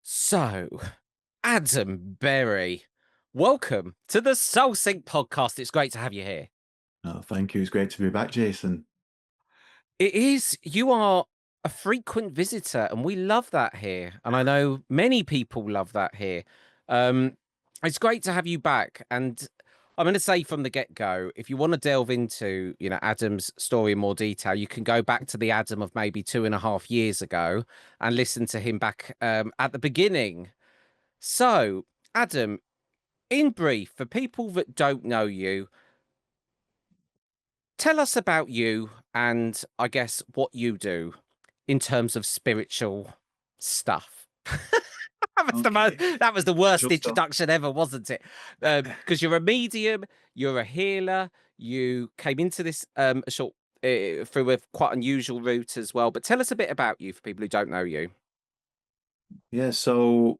So, Adam Berry, welcome to the Soul Sync podcast. It's great to have you here. Oh, thank you. It's great to be back, Jason. It is, you are a frequent visitor, and we love that here. And I know many people love that here. Um, it's great to have you back. And I'm going to say from the get go, if you want to delve into, Adam's story in more detail, you can go back to the Adam of maybe 2.5 years ago and listen to him back at the beginning. So, Adam, in brief, for people that don't know you, tell us about you and I guess what you do in terms of spiritual stuff. Okay. That was the worst Just off. introduction ever, wasn't it? Because you're a medium, you're a healer, you came into this a short through a quite unusual route as well. But tell us a bit about you for people who don't know you. Yeah, so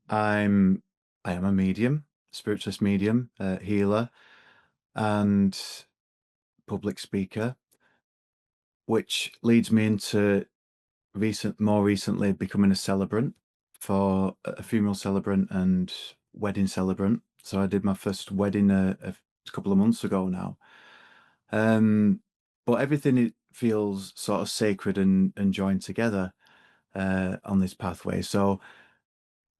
I'm I am a medium, spiritualist medium, healer, and public speaker, which leads me into more recently becoming a celebrant for a funeral celebrant and wedding celebrant. So I did my first wedding a couple of months ago now. Um, but everything it feels sort of sacred and joined together on this pathway. So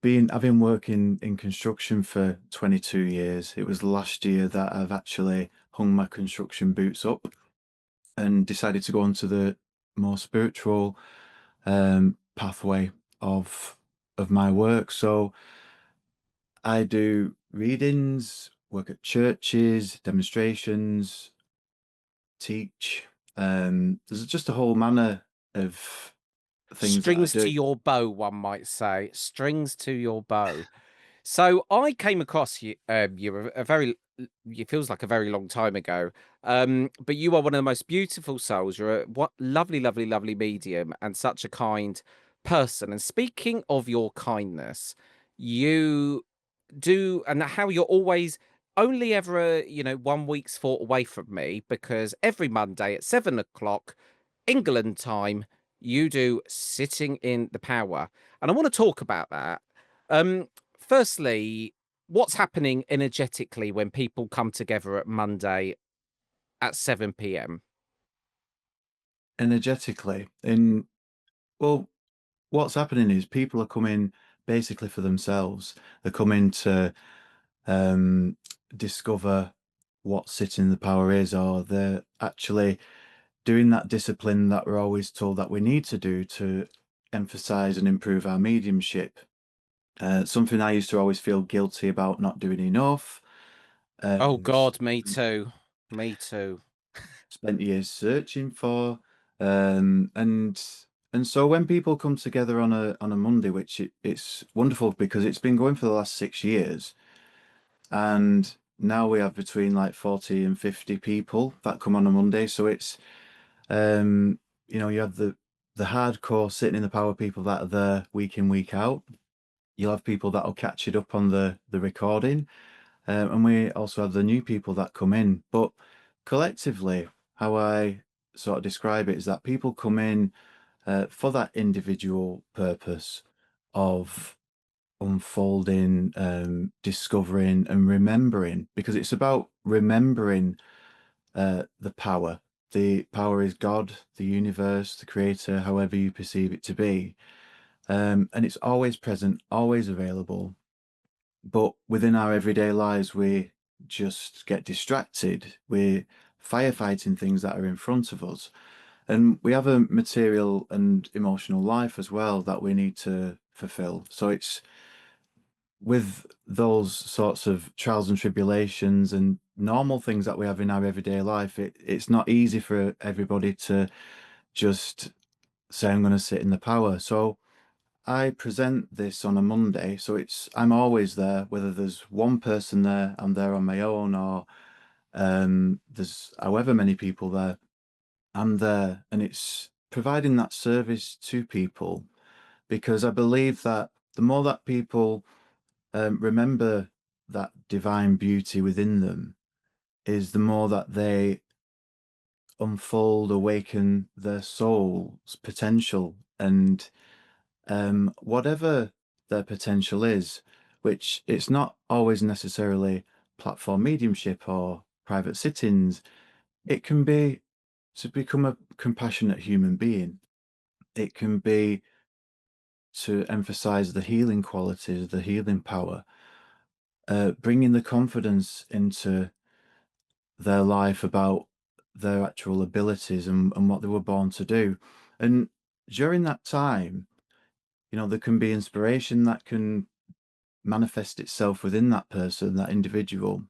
I've been working in construction for 22 years. It was last year that I've actually hung my construction boots up and decided to go onto the more spiritual pathway of my work. So I do readings, work at churches, demonstrations, teach. There's just a whole manner of things that I Strings to do. your bow, one might say. Strings to your bow. So I came across you. You were a very. It feels like a very long time ago. But you are one of the most beautiful souls. You're a what lovely, lovely, lovely medium, and such a kind person. And speaking of your kindness, you do, and how you're always only ever, 1 week's thought away from me because every Monday at 7 o'clock England time, you do sitting in the power. And I want to talk about that. Firstly, what's happening energetically when people come together at Monday at 7 p.m.? Energetically. Well, what's happening is people are coming basically for themselves. They're coming to um, discover what sitting in the power is, or they're actually doing that discipline that we're always told that we need to do to emphasize and improve our mediumship. Something I used to always feel guilty about not doing enough, Oh and God, me too. Me too. spent years searching for. Um, and and so when people come together on a Monday, which it's wonderful because it's been going for the last 6 years, and now we have between like 40 and 50 people that come on a Monday. So it's you have the hardcore sitting in the power people that are there week in, week out. You'll have people that'll catch it up on the recording. And we also have the new people that come in. But collectively, how I sort of describe it is that people come in for that individual purpose of unfolding, discovering, and remembering, because it's about remembering the power. The power is God, the universe, the creator, however you perceive it to be. And it's always present, always available. But within our everyday lives, we just get distracted. We're firefighting things that are in front of us. And we have a material and emotional life as well that we need to fulfill. So it's with those sorts of trials and tribulations and normal things that we have in our everyday life, it's not easy for everybody to just say, I'm going to sit in the power. So I present this on a Monday, so I'm always there, whether there's one person there, I'm there on my own, or there's however many people there, I'm there, and it's providing that service to people because I believe that the more that people remember that divine beauty within them, is the more that they unfold, awaken their soul's potential, and whatever their potential is, which it's not always necessarily platform mediumship or private sittings. It can be to become a compassionate human being. It can be to emphasize the healing qualities, the healing power, bringing the confidence into their life about their actual abilities and what they were born to do. And during that time, there can be inspiration that can manifest itself within that person, that individual,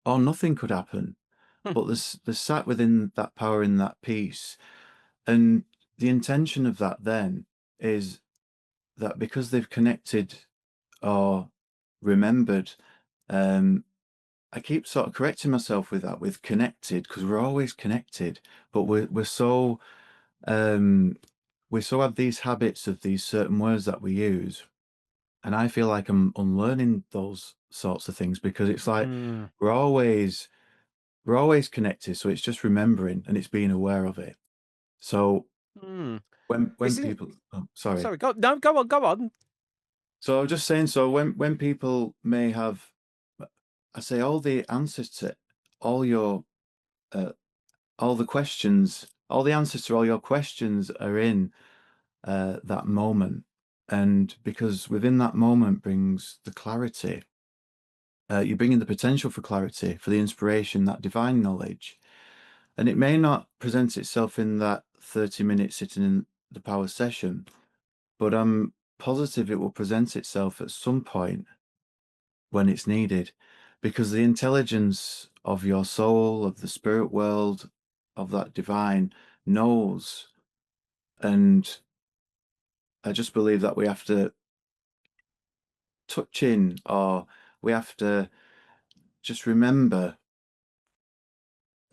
or nothing could happen. But there's sat within that power in that peace. And the intention of that then is that because they've connected or remembered, um, I keep sort of correcting myself with that, with connected, because we're always connected, but um, we so have these habits of these certain words that we use, and I feel like I'm unlearning those sorts of things because it's like Mm, we're always we're always connected, so it's just remembering and it's being aware of it. So mm. when Isn't people, oh, sorry, sorry, go no, go on, go on. so I was just saying, so when people may have, I say all the answers to all your uh, all the questions, all the answers to all your questions are in that moment. And because within that moment brings the clarity, you bring in the potential for clarity, for the inspiration, that divine knowledge. And it may not present itself in that 30 minutes sitting in the power session, but I'm positive it will present itself at some point when it's needed, because the intelligence of your soul, of the spirit world, of that divine knows. And I just believe that we have to touch in, or we have to just remember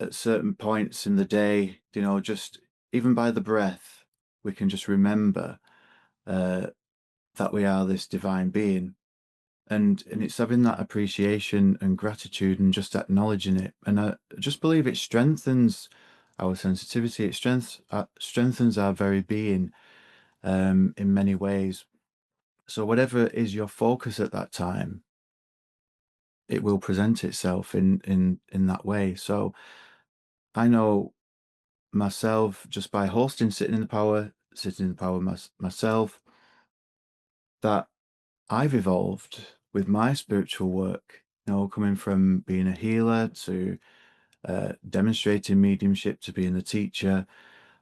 at certain points in the day, just even by the breath, we can just remember uh, that we are this divine being. And it's having that appreciation and gratitude and just acknowledging it. And I just believe it strengthens our sensitivity. It strengthens our very being in many ways. So whatever is your focus at that time, it will present itself in that way. So I know myself just by hosting sitting in the power myself, that I've evolved with my spiritual work. Coming from being a healer to demonstrating mediumship to being a teacher,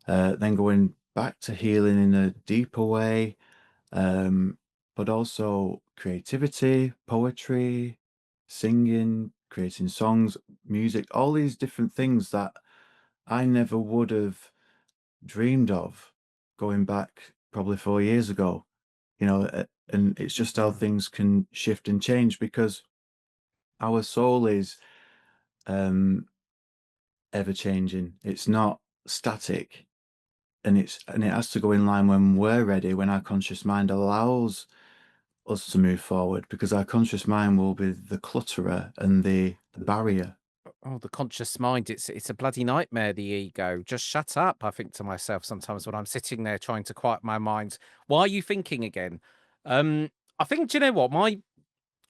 then going back to healing in a deeper way, but also creativity, poetry, singing, creating songs, music, all these different things that I never would have dreamed of going back probably 4 years ago. And it's just how Mm. things can shift and change because our soul is um, ever changing. It's not static, and it has to go in line when we're ready, when our conscious mind allows us to move forward, because our conscious mind will be the clutterer and the barrier. Oh, the conscious mind, it's a bloody nightmare, the ego. Just shut up, I think to myself sometimes when I'm sitting there trying to quiet my mind. Why are you thinking again? Um, I think, do you know what? My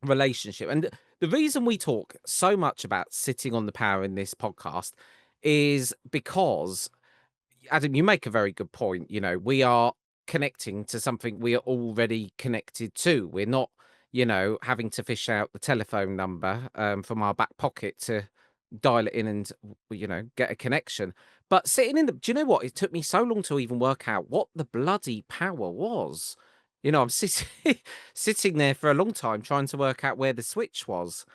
relationship and the reason we talk so much about sitting on the power in this podcast is because Adam, you make a very good point. We are connecting to something we are already connected to. We're not, having to fish out the telephone number from our back pocket to dial it in and, get a connection. But sitting in do you know what? It took me so long to even work out what the bloody power was. I'm sitting sitting there for a long time trying to work out where the switch was.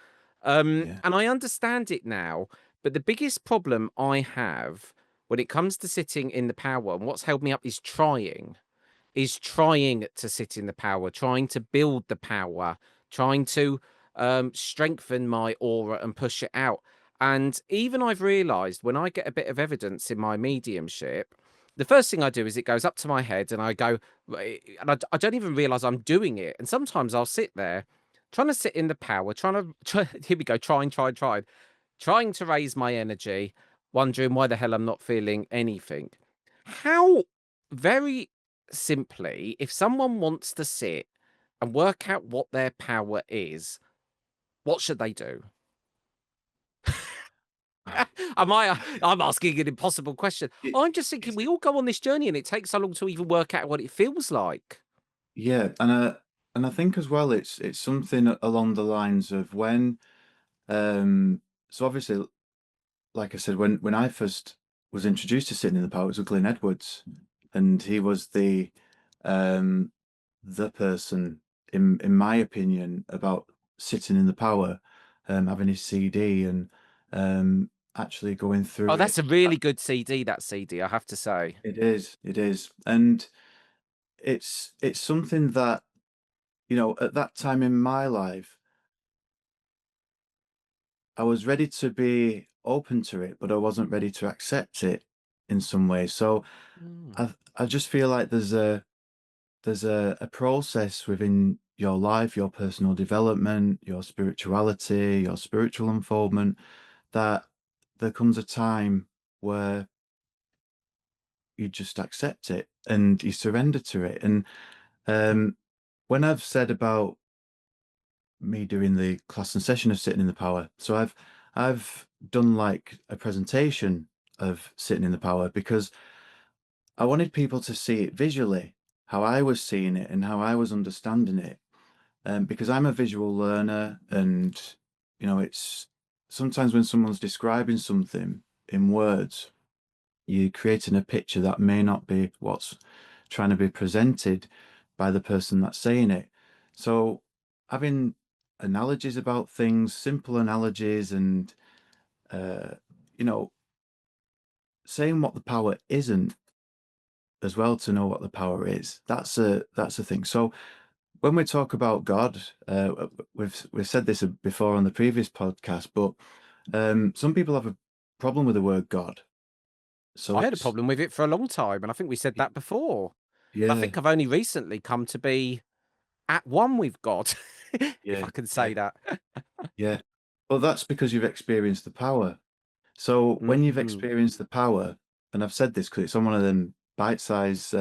Yeah, And I understand it now, but the biggest problem I have when it comes to sitting in the power and what's held me up is trying to sit in the power, trying to build the power, trying to strengthen my aura and push it out. And even I've realized when I get a bit of evidence in my mediumship, the first thing I do is it goes up to my head and I go, and I don't even realize I'm doing it. And sometimes I'll sit there trying to sit in the power, here we go, trying to raise my energy, wondering why the hell I'm not feeling anything. How, very simply, if someone wants to sit, and work out what their power is, what should they do? I'm asking an impossible question. It, I'm just thinking it's we all go on this journey and it takes so long to even work out what it feels like. yeah, and I think as well it's something along the lines of when so obviously like I said when I first was introduced to sitting in the power it was with Glyn Edwards and he was um the person in my opinion about sitting in the power having his CD and actually going Oh, through that's it. a really good CD, that CD, I have to say. It is and it's something that you know at that time in my life I was ready to be open to it, but I wasn't ready to accept it in some way. So Mm. I just feel like there's a process within your life, your personal development, your spirituality, your spiritual unfoldment, that there comes a time where you just accept it and you surrender to it. And um, when I've said about me doing the class and session of sitting in the power. So I've done like a presentation of sitting in the power because I wanted people to see it visually, how I was seeing it and how I was understanding it. Because I'm a visual learner and you know it's sometimes when someone's describing something in words, you're creating a picture that may not be what's trying to be presented by the person that's saying it. So having analogies about things, simple analogies, and uh, you know, saying what the power isn't as well to know what the power is. That's a thing. So when we talk about God, we've said this before on the previous podcast, but some people have a problem with the word God. So I had a it's problem with it for a long time, and I think we said that before. I yeah, think I've only recently come to be at one with God, if yeah, I can yeah. say that. Yeah. Well, that's because you've experienced the power. So when you've Mhm. experienced the power, and I've said this because it's on one of them bite-sized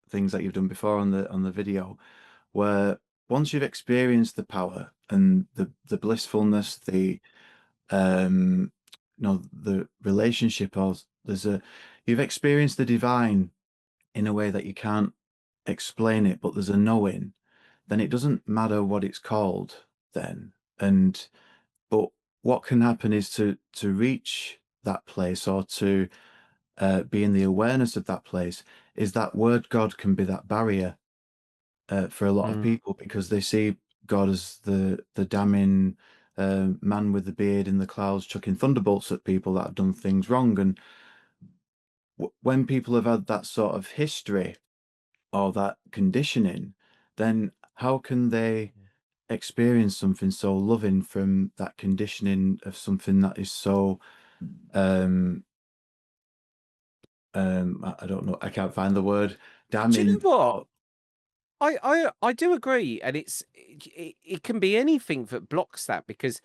things that you've done before on the video, where once you've experienced the power and the blissfulness, the you know, the relationship, or you've experienced the divine in a way that you can't explain it, but there's a knowing, then it doesn't matter what it's called then. And but what can happen is to reach that place or to be in the awareness of that place is that word God can be that barrier for a lot of Mm. people because they see God as the damning man with the beard in the clouds chucking thunderbolts at people that have done things wrong. And when people have had that sort of history or that conditioning, then how can they experience something so loving from that conditioning of something that is so um I don't know, I can't find the word, Do you damning know what? or I do agree, and it can be anything that blocks that because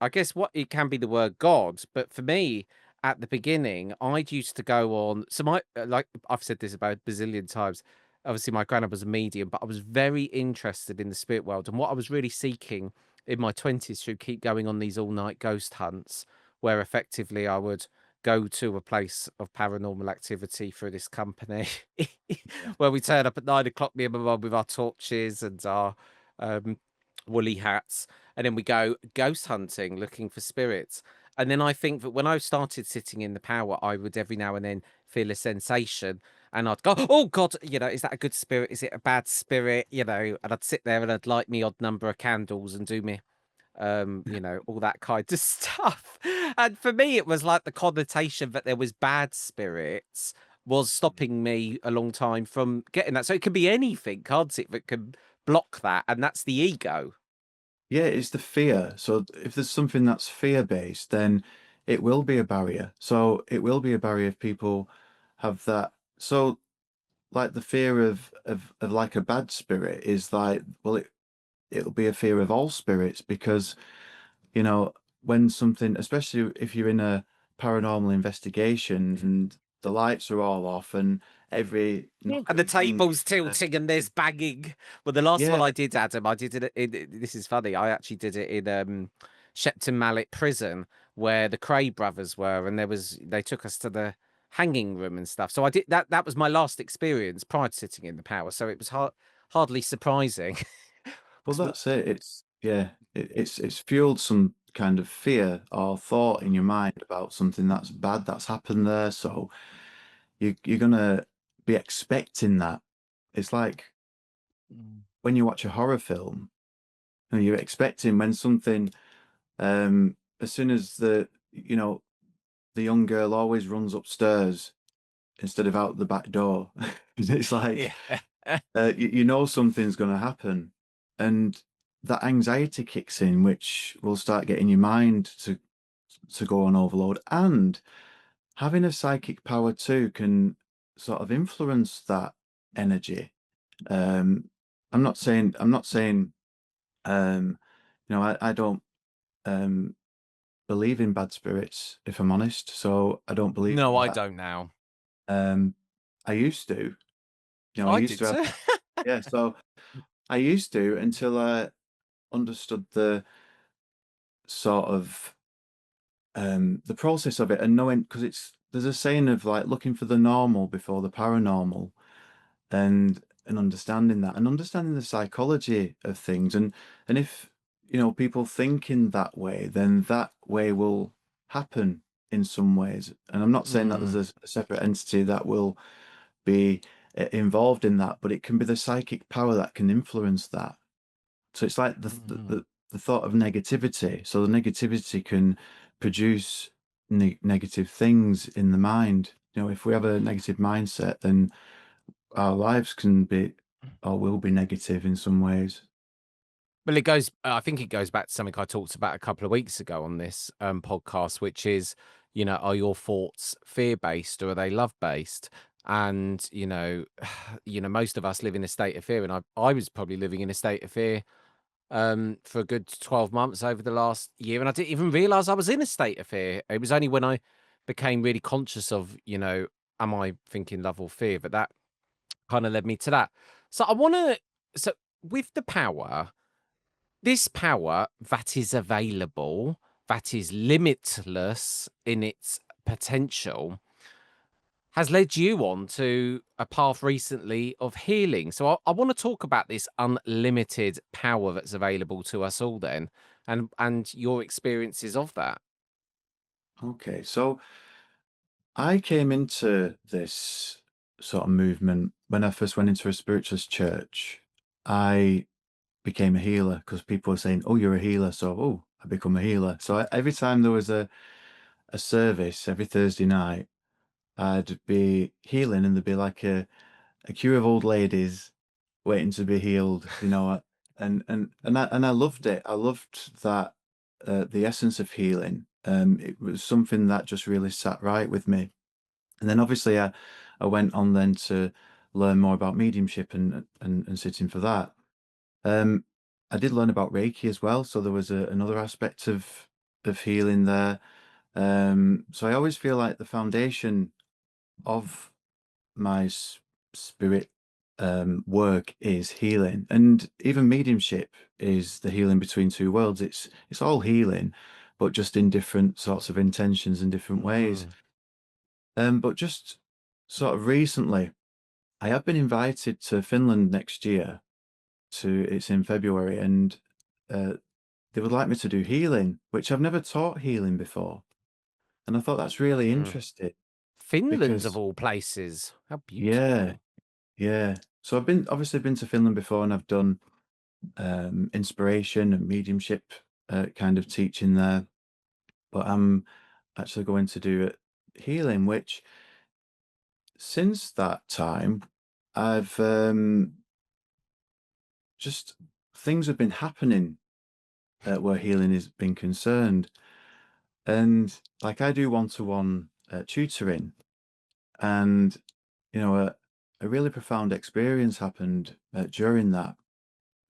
I guess what it can be the word God, but for me, at the beginning, I'd used to go on. So my like I've said this about a bazillion times. Obviously, my granddad was a medium, but I was very interested in the spirit world, and what I was really seeking in my 20s through keep going on these all night ghost hunts, where effectively I would go to a place of paranormal activity through this company, yeah. where we turn up at 9 o'clock, me and my mum with our torches and our um, woolly hats, and then we go ghost hunting looking for spirits. And then I think that when I started sitting in the power, I would every now and then feel a sensation and I'd go, oh God, is that a good spirit? Is it a bad spirit? And I'd sit there and I'd light me odd number of candles and do me all that kind of stuff. And for me, it was like the connotation that there was bad spirits was stopping me a long time from getting that. So it can be anything, can't it, that can block that, and that's the ego. Yeah, it's the fear. So if there's something that's fear-based, then it will be a barrier. So it will be a barrier if people have that. So like the fear of like a bad spirit is like, well, it'll be a fear of all spirits because, you know, when something, especially if you're in a paranormal investigation and the lights are all off and every nook And the and cranny. table's tilting and there's banging. Well, the last one Yeah. I did, Adam, I did it in this is funny, I actually did it in, Shepton Mallet Prison, where the Cray brothers were, and they took us to the hanging room and stuff. So I did that was my last experience prior to sitting in the power, so it was hardly surprising. Well, 'Cause we that's it. It's yeah, it's fueled some kind of fear or thought in your mind about something that's bad that's happened there. So you're gonna be expecting that. It's like Mm. when you watch a horror film, you're expecting when something as soon as the young girl always runs upstairs instead of out the back door. It's like Yeah. you know something's going to happen, and that anxiety kicks in, which will start getting your mind to go on overload. And having a psychic power too can sort of influence that energy. Um, I'm not saying I don't um, believe in bad spirits, if I'm honest. So I don't believe No, in I that. don't now. Um, I used to, I I used did to have, too. yeah. So I used to until I understood the sort of the process of it and knowing because there's a saying of like looking for the normal before the paranormal and understanding the psychology of things and if people think in that way then that way will happen in some ways and I'm not saying that there's Mm, a separate entity that will be involved in that but it can be the psychic power that can influence that. So it's like mm. the thought of negativity. So the negativity can produce negative things in the mind. If we have a negative mindset, then our lives can be or will be negative in some ways. Well, I think it goes back to something I talked about a couple of weeks ago on this, podcast, which is, are your thoughts fear-based or are they love-based? And, most of us live in a state of fear, and I was probably living in a state of fear, for a good 12 months over the last year, and I didn't even realize I was in a state of fear. It was only when I became really conscious of, am I thinking love or fear? But that kinda led me to that. So I wanna so with the power, this power that is available, that is limitless in its potential, has led you on to a path recently of healing. So I want to talk about this unlimited power that's available to us all then and your experiences of that. Okay, so I came into this sort of movement when I first went into a spiritualist church. I became a healer because people were saying, "Oh, you're a healer," so I become a healer. So every time there was a service every Thursday night, I'd be healing, and there'd be like a queue of old ladies waiting to be healed, and I loved it. I loved that the essence of healing. It was something that just really sat right with me. And then obviously I went on then to learn more about mediumship and sitting for that. Um, I did learn about Reiki as well, so there was another aspect of healing there. So I always feel like the foundation of my spirit work is healing, and even mediumship is the healing between two worlds. It's all healing, but just in different sorts of intentions and different ways. Mm. But just sort of recently, I have been invited to Finland next year. It's in February, and uh, they would like me to do healing, which I've never taught healing before, and I thought that's really Mm. interesting Finland of because all places. How yeah, beautiful. yeah. So I've been to Finland before, and I've done inspiration and mediumship kind of teaching there. But I'm actually going to do it healing, which since that time, I've just things have been happening where healing has been concerned. And like I do one-to-one tutoring, and you know, a really profound experience happened during that.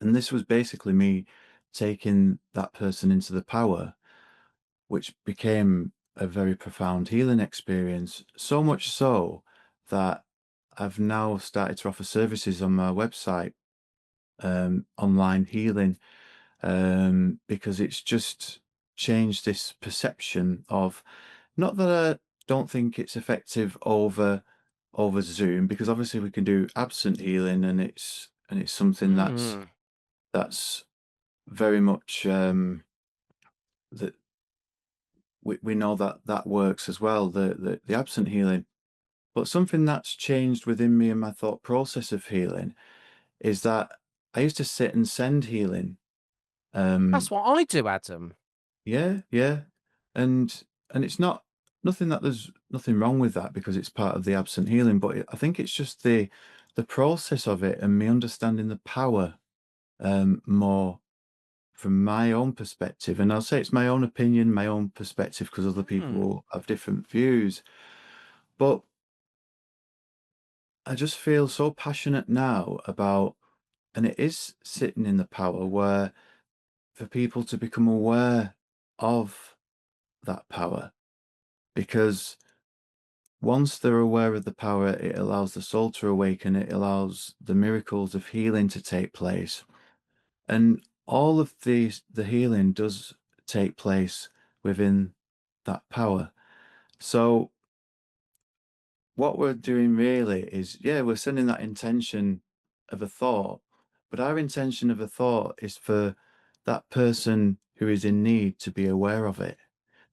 And this was basically me taking that person into the power, which became a very profound healing experience. So much so that I've now started to offer services on my website, online healing, because it's just changed this perception of, not that I don't think it's effective over Zoom, because obviously we can do absent healing, and it's something Mm. that's very much, that we know that that works as well, the absent healing. But something that's changed within me and my thought process of healing is that I used to sit and send healing. That's Um, what I do, Adam. yeah, yeah, and it's not, nothing, that there's nothing wrong with that because it's part of the absent healing. But I think it's just the process of it and me understanding the power, more from my own perspective. And I'll say it's my own opinion, my own perspective, because other people Mm. will have different views. But I just feel so passionate now about, and it is sitting in the power where, for people to become aware of that power, because once they're aware of the power, it allows the soul to awaken, it allows the miracles of healing to take place. And all of the healing does take place within that power. So what we're doing really is, yeah, we're sending that intention of a thought, but our intention of a thought is for that person who is in need to be aware of it,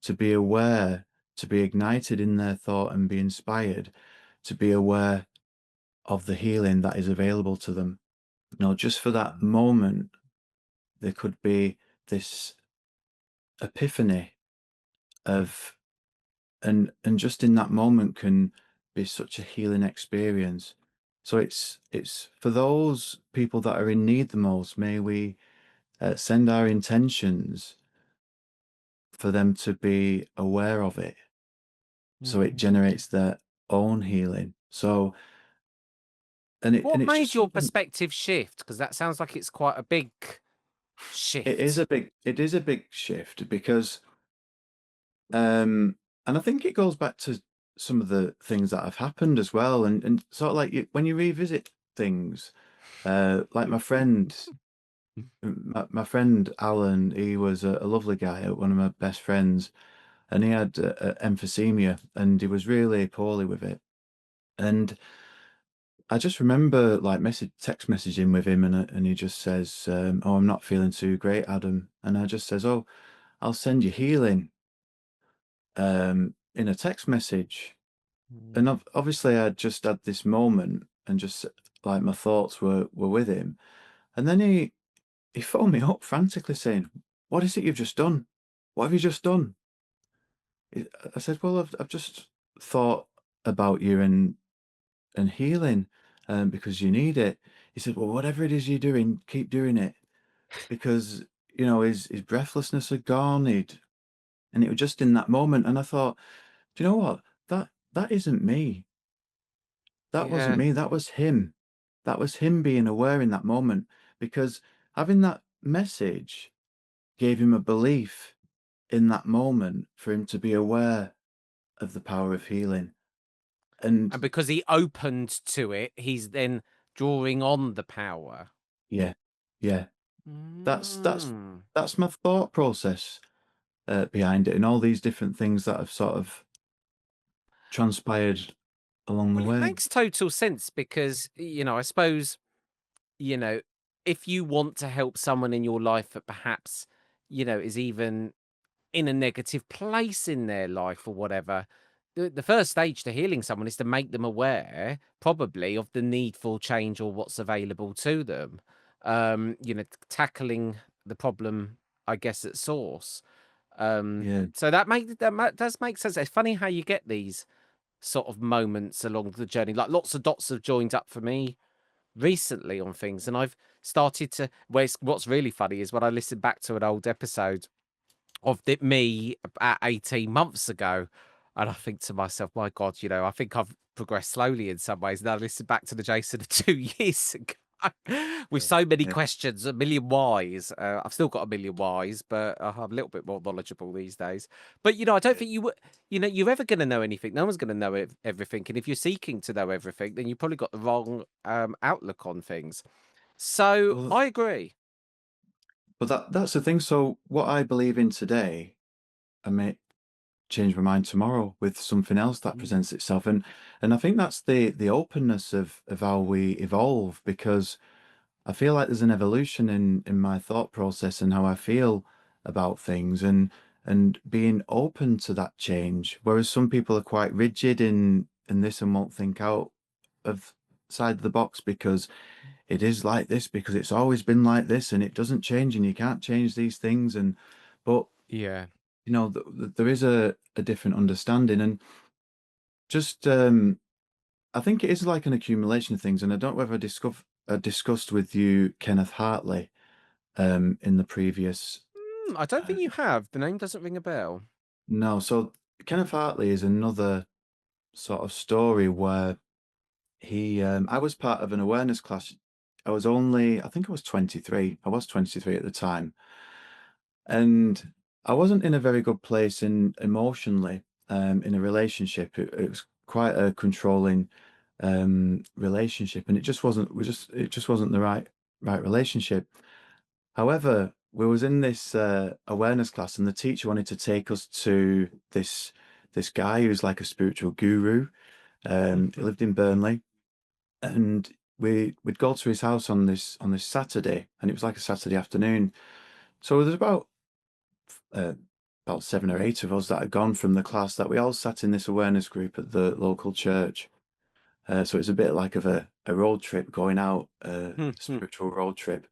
to be aware, to be ignited in their thought and be inspired, to be aware of the healing that is available to them. Just for that moment, there could be this epiphany of, and just in that moment can be such a healing experience. So it's for those people that are in need the most. May we, send our intentions for them to be aware of it, so it Mm. generates their own healing. So, and it What and it's made just your something. perspective shift? Because that sounds like it's quite a big shift. It is a big shift because, and I think it goes back to some of the things that have happened as well, and sort of like, when you revisit things, like my friend Alan, he was a lovely guy, one of my best friends, and he had, emphysema, and he was really poorly with it. And I just remember like text messaging with him, and he just says, "Oh, I'm not feeling too great, Adam," and I just says, "Oh, I'll send you healing." In a text message. And Mm. obviously I'd just had this moment, and just like my thoughts were with him. And then he phoned me up frantically saying, "What is it you've just done? What have you just done?" I said, "Well, I've just thought about you and healing, because you need it." He said, "Well, whatever it is you're doing, keep doing it." Because, his breathlessness had gone. And it was just in that moment. And I thought, do you know what? That isn't me. That wasn't Yeah. me, that was him. That was him being aware in that moment, because having that message gave him a belief in that moment for him to be aware of the power of healing. And And because he opened to it, he's then drawing on the power. yeah, yeah, that's that's Mm. that's my thought process, behind it, and all these different things that have sort of transpired along the Well, it way. makes total sense because, I suppose, you know, if you want to help someone in your life that perhaps, is even in a negative place in their life or whatever, the first stage to healing someone is to make them aware, probably, of the need for change or what's available to them. Tackling the problem, I guess, at source. Yeah, So does make sense. It's funny how you get these sort of moments along the journey. Like lots of dots have joined up for me recently on things, and I've started to. What's really funny is when I listen back to an old episode of me at 18 months ago, and I think to myself, my God, I think I've progressed slowly in some ways. And I listen back to the Jason of 2 years ago. With Yeah, so many yeah. questions, a million whys. I've still got a million whys, but I'm a little bit more knowledgeable these days. But I don't Yeah. think you're ever going to know anything. No one's going to know everything. And if you're seeking to know everything, then you probably got the wrong outlook on things. So Well, I agree. but that's the thing. So what I believe in today, I may change my mind tomorrow with something else that Mm. presents itself. And I think that's the openness of how we evolve, because I feel like there's an evolution in my thought process and how I feel about things, and being open to that change. Whereas some people are quite rigid in this and won't think out of side of the box because it is like this, because it's always been like this and it doesn't change and you can't change these things. And but Yeah. there is a different understanding, and just I think it is like an accumulation of things. And I don't know whether discussed with you Kenneth Hartley in the previous. I don't uh, think you have. The name doesn't ring a bell. no, so Kenneth Hartley is another sort of story where I was part of an awareness class. I think I was 23. I was 23 at the time, and I wasn't in a very good place in emotionally in a relationship. It was quite a controlling relationship, and it just wasn't the right relationship. However, we was in this awareness class, and the teacher wanted to take us to this guy who's like a spiritual guru. He lived in Burnley, and we'd go to his house on this Saturday, and it was like a Saturday afternoon. So there's uh, about 7 or 8 of us that had gone from the class, that we all sat in this awareness group at the local church. So it's a bit like of a road trip going out, spiritual road trip.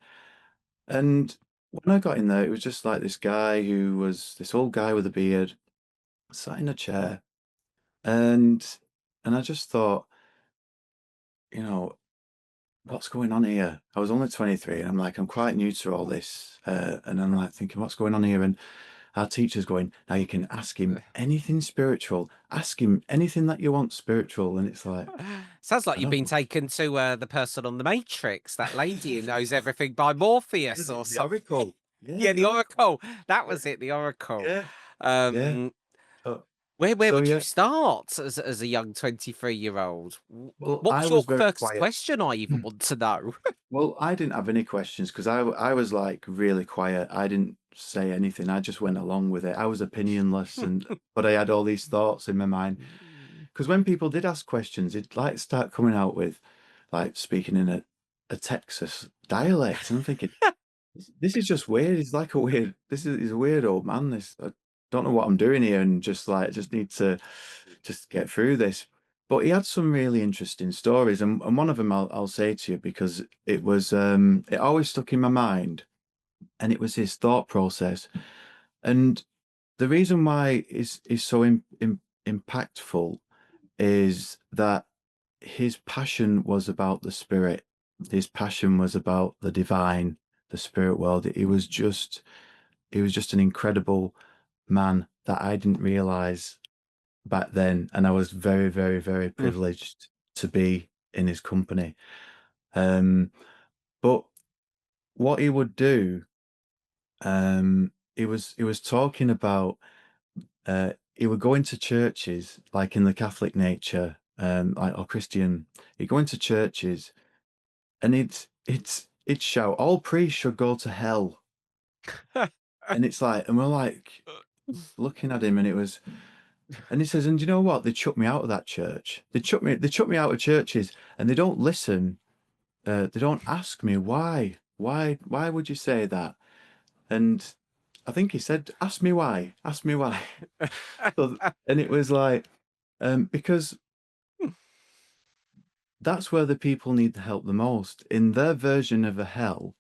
And when I got in there, it was just like this guy who was this old guy with a beard, sat in a chair, and I just thought, you know, what's going on here? I was only 23, and I'm like, I'm quite new to all this, and I'm like thinking, what's going on here? And our teacher's going, now you can ask him anything spiritual, ask him anything that you want spiritual, and it's like, Sounds like I you've been don't. taken to the person on the Matrix, that lady who knows everything by Morpheus or The something. Oracle. Yeah, Yeah, the the Oracle. Oracle. That Yeah, was it, the Oracle. yeah, yeah. Um, So, where so would you yeah. start as a young 23-year-old? Well, What I was your was very first quiet. question, I even want to know? Well, I didn't have any questions because I was like really quiet. I didn't say anything. I just went along with it. I was opinionless, but I had all these thoughts in my mind. Because when people did ask questions, it'd like start coming out with like speaking in a Texas dialect. And I'm thinking, this is just weird. It's like a weird, this is he's a weird old man. This I don't know what I'm doing here, and just need to just get through this. But he had some really interesting stories, and one of them I'll say to you because it always stuck in my mind, and it was his thought process. And the reason why is so impactful is that his passion was about the spirit. His passion was about the divine, the spirit world. He was just an incredible man that I didn't realize back then, and I was very, very, very Mm. privileged to be in his company. Um, but what he would do, he was talking about he would go into churches like in the Catholic nature, like or Christian. He'd go into churches and he'd shout, "All priests should go to hell," and it's like, and we're like looking at him, and it was. And he says, and you know what? They chucked me out of that church. They chucked me out of churches, and they don't listen. They don't ask me why. Why would you say that? And I think he said, "Ask me why. Ask me why." So, and it was like, because that's where the people need the help the most. In their version of a hell,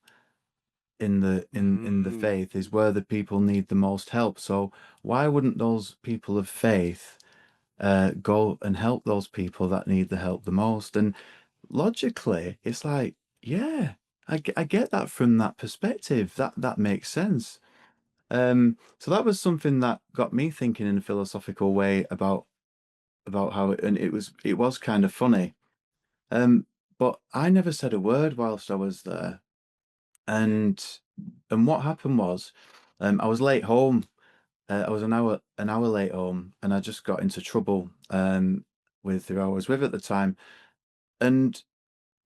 in the Mm. faith, is where the people need the most help. So why wouldn't those people of faith go and help those people that need the help the most? And logically, it's like, yeah, I get that from that perspective. That makes sense. So that was something that got me thinking in a philosophical way about how it, and it was kind of funny. Um, but I never said a word whilst I was there. And what happened was, I was late home. I was an hour late home, and I just got into trouble with who I was with at the time. And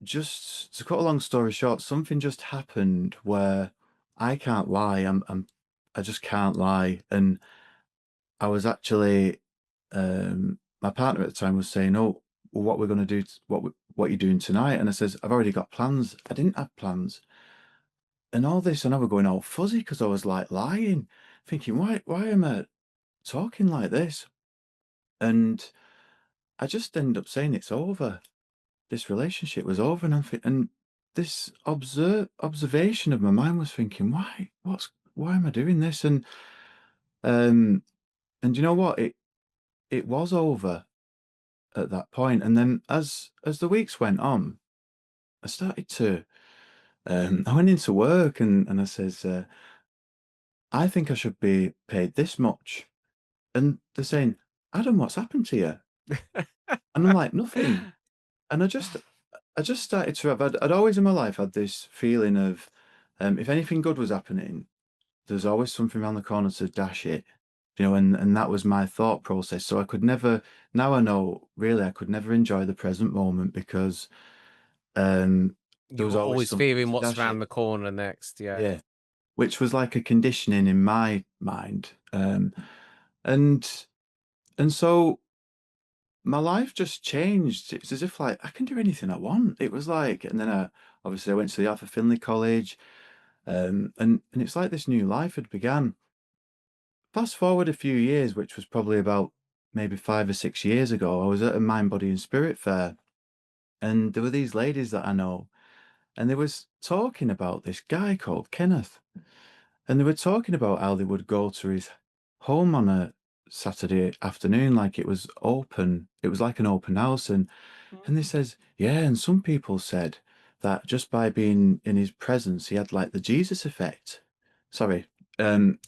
just to cut a long story short, something just happened where I can't lie. I just can't lie. And I was actually, my partner at the time was saying, "Oh, well, what we're going to do? What you doing tonight?" And I says, "I've already got plans." I didn't have plans, and all this, and I was going all fuzzy because I was like lying, thinking, "Why am I talking like this?" And I just ended up saying it's over. This relationship was over, and and this observation of my mind was thinking, why am I doing this? Um, and you know what? It was over at that point. And then as the weeks went on, I started to I went into work, and I says, I think I should be paid this much. And they're saying, Adam, what's happened to you? And I'm like, nothing. And I just started to have, I'd always in my life had this feeling of, if anything good was happening, there's always something around the corner to dash it, and that was my thought process. So I could never, now I know, really, I could never enjoy the present moment because um, there You was were always always something fearing to what's dash around it. the corner next, yeah. Yeah, which was like a conditioning in my mind, and so my life just changed. It's as if like I can do anything I want. It was like, and then obviously I went to the Arthur Findlay College, and it's like this new life had began. Fast forward a few years, which was probably about maybe 5 or 6 years ago, I was at a mind, body, and spirit fair, and there were these ladies that I know, and they was talking about this guy called Kenneth, and they were talking about how they would go to his home on a Saturday afternoon, like it was open. It was like an open house, and they says, yeah, and some people said that just by being in his presence, he had like the Jesus effect. Sorry, um,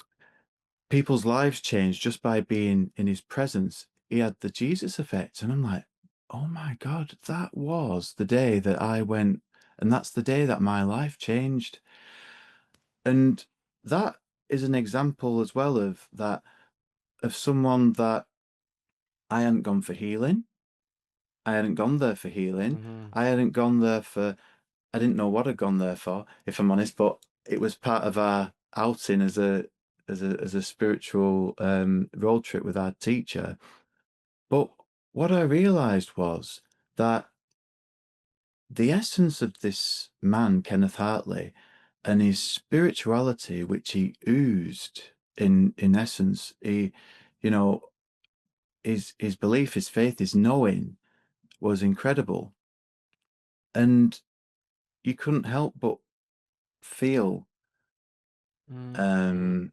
people's lives changed just by being in his presence. He had the Jesus effect. And I'm like, oh my God, that was the day that I went, and that's the day that my life changed. And that is an example as well of that, of someone that I hadn't gone for healing. I hadn't gone there for healing. Mhm. I hadn't gone there for, I didn't know what I'd gone there for, if I'm honest, but it was part of our outing as a spiritual road trip with our teacher. But what I realized was that the essence of this man, Kenneth Hartley, and his spirituality, which he oozed in essence, you know, his belief, his faith, his knowing was incredible. And you couldn't help but feel Mhm. um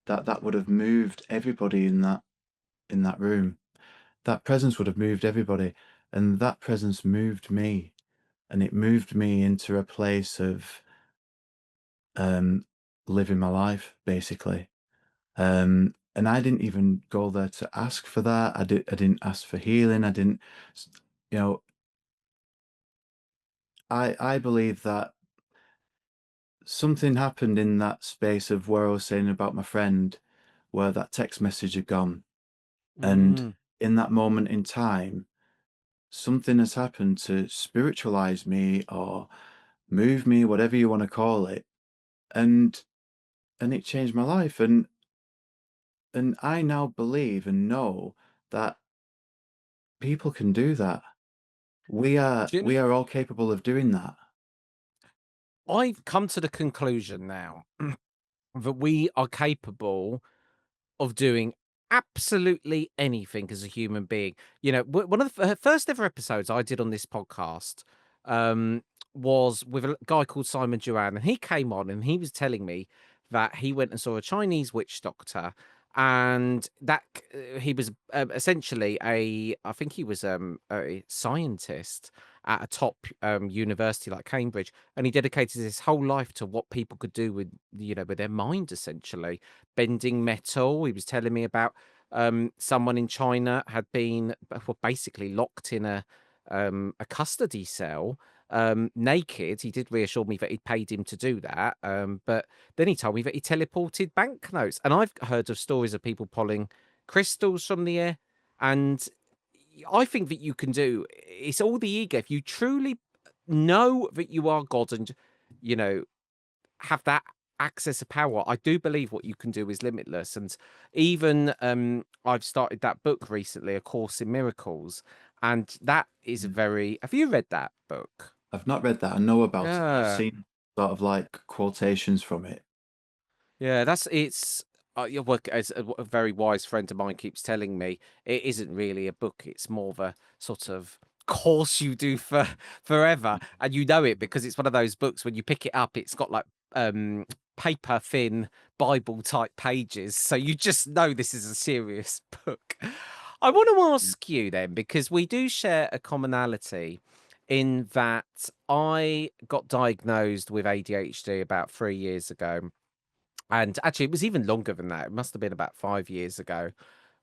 that would have moved everybody in that room. That presence would have moved everybody. And that presence moved me. And it moved me into a place of um, living my life, basically. And I didn't even go there to ask for that. I didn't ask for healing. I didn't, s- you know, I believe that something happened in that space of where I was saying about my friend, where that text message had gone. And Mm. in that moment in time, something has happened to spiritualize me or move me, whatever you want to call it. And it changed my life. And I now believe and know that people can do that. We are Do you know, we are all capable of doing that. I've come to the conclusion now that we are capable of doing absolutely anything as a human being. You know, one of the first ever episodes I did on this podcast um, was with a guy called Simon Duran, and he came on and he was telling me that he went and saw a Chinese witch doctor, and that he was essentially I think he was a scientist at a top university like Cambridge, and he dedicated his whole life to what people could do with with their mind, essentially bending metal. He was telling me about someone in China had been well, basically locked in a custody cell, naked. He did reassure me that he'd paid him to do that, but then he told me that he teleported banknotes, and I've heard of stories of people pulling crystals from the air, and I think that you can do. It's all the ego. If you truly know that you are God and you know have that access of power, I do believe what you can do is limitless. And even I've started that book recently, A Course in Miracles, and that is a Yeah. very. Have you read that book? I've not read that. I know about it. I've Yeah. seen sort of like quotations from it. Yeah, that's it's. Yeah, well, as a very wise friend of mine keeps telling me, it isn't really a book. It's more of a sort of course you do for forever, and you know it because it's one of those books when you pick it up, it's got like um paper thin Bible type pages, so you just know this is a serious book. I want to Yeah. ask you then because we do share a commonality in that I got diagnosed with ADHD about 3 years ago, and actually, it was even longer than that. It must have been about 5 years ago.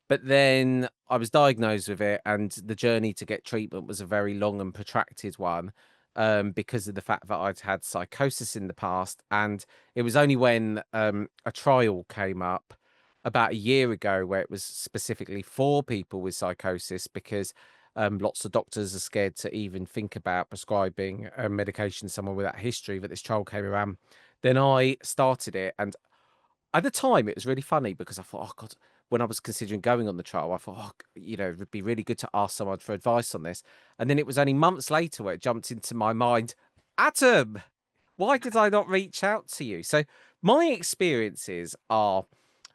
But then I was diagnosed with it, and the journey to get treatment was a very long and protracted one, because of the fact that I'd had psychosis in the past. And it was only when a trial came up about a year ago, where it was specifically for people with psychosis, because lots of doctors are scared to even think about prescribing medication to someone with that history, that this trial came around. Then I started it, and at the time, it was really funny because I thought, "Oh god," when I was considering going on the trial, I thought, it would be really good to ask someone for advice on this." And then it was only months later where it jumped into my mind, "Adam, why did I not reach out to you?" So my experiences are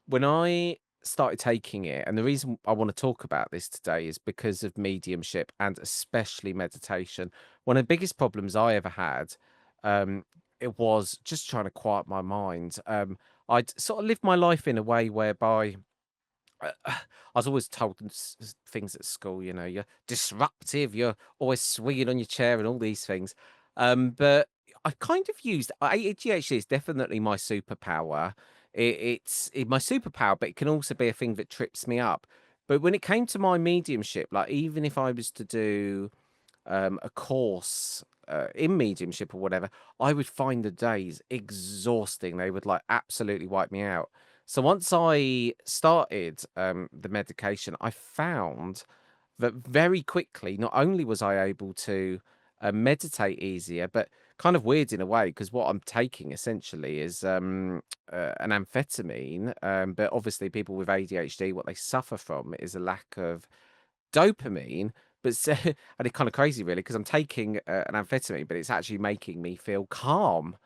when I started taking it, and the reason I want to talk about this today is because of mediumship and especially meditation. One of the biggest problems I ever had, it was just trying to quiet my mind. I'd sort of lived my life in a way whereby I was always told things at school, you're disruptive, you're always swinging on your chair and all these things. But I kind of used ADHD is definitely my superpower. It's my superpower, but it can also be a thing that trips me up. But when it came to my mediumship, like even if I was to do a course in mediumship or whatever, I would find the days exhausting. They would like absolutely wipe me out. So once I started the medication, I found that very quickly, not only was I able to meditate easier, but kind of weird in a way because what I'm taking essentially is an amphetamine. But obviously, people with ADHD, what they suffer from is a lack of dopamine, but and it's kind of crazy really because I'm taking an amphetamine, but it's actually making me feel calm,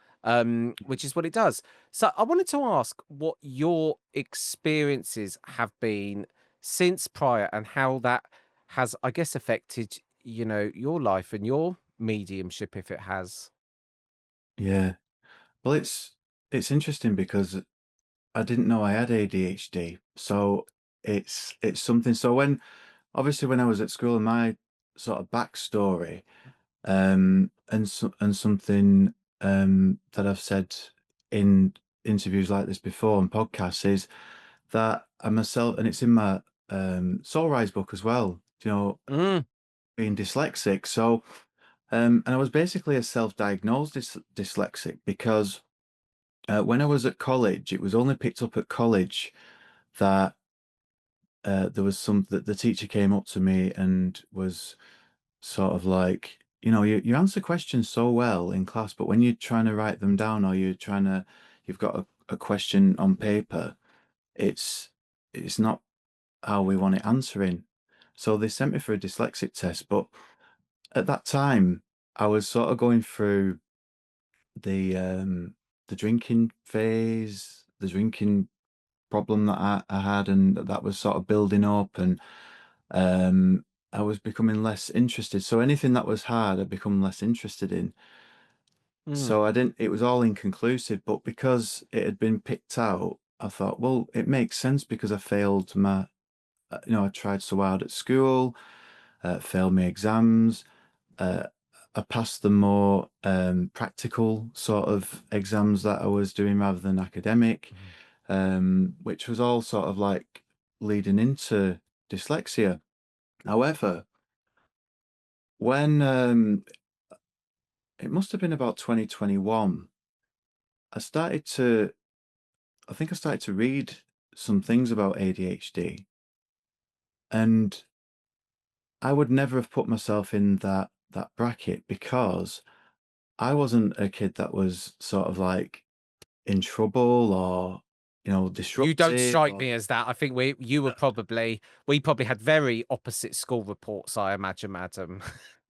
which is what it does. So I wanted to ask what your experiences have been since prior and how that has, I guess, affected, your life and your mediumship, if it has. Yeah. Well, it's interesting because I didn't know I had ADHD. So it's something. So when obviously when I was at school, my sort of backstory, and something that I've said in interviews like this before and podcasts is that I myself, and it's in my Soul Rise book as well. Mm, Being dyslexic. So and I was basically a self-diagnosed dyslexic because when I was at college, it was only picked up at college that there was some that the teacher came up to me and was sort of like, you answer questions so well in class, but when you're trying to write them down or you've got a question on paper, it's it's not how we want it answering. So they sent me for a dyslexic test, but at that time I was sort of going through the um the drinking phase, the drinking problem that I had, and that was sort of building up, and I was becoming less interested. So anything that was hard, I'd become less interested in. mm, So I didn't, it was all inconclusive, but because it had been picked out, I thought, well, it makes sense because I failed I tried so hard at school, failed my exams. Uh, I passed the more practical sort of exams that I was doing rather than academic, mm, which was all sort of like leading into dyslexia. However, when it must have been about 2021, I started to I think I started to read some things about ADHD, and I would never have put myself in that bracket because I wasn't a kid that was sort of like in trouble or, You don't disruptive strike or me as that. I think we probably had very opposite school reports, I imagine, madam.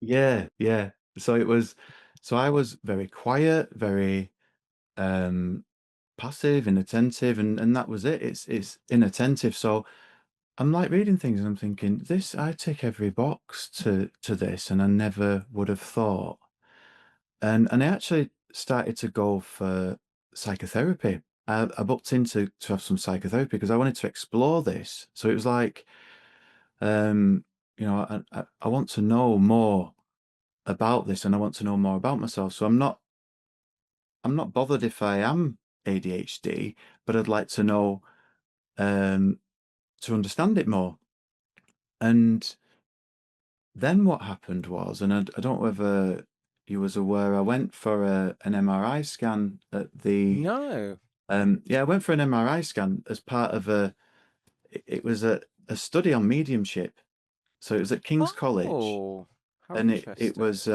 yeah, yeah. So I was very quiet, very um passive, inattentive, and that was it. It's inattentive. So I'm like reading things and I'm thinking, this I tick every box to this, and I never would have thought. And I actually started to go for psychotherapy. I booked in to have some psychotherapy because I wanted to explore this. So it was like, um, I want to know more about this and I want to know more about myself. So I'm not bothered if I am ADHD, but I'd like to know um, to understand it more. And then what happened was, and I don't know whether you was aware, I went for an MRI scan at the No. yeah, I went for an MRI scan as part of it was a study on mediumship. So it was at King's College, Oh, how and interesting. it was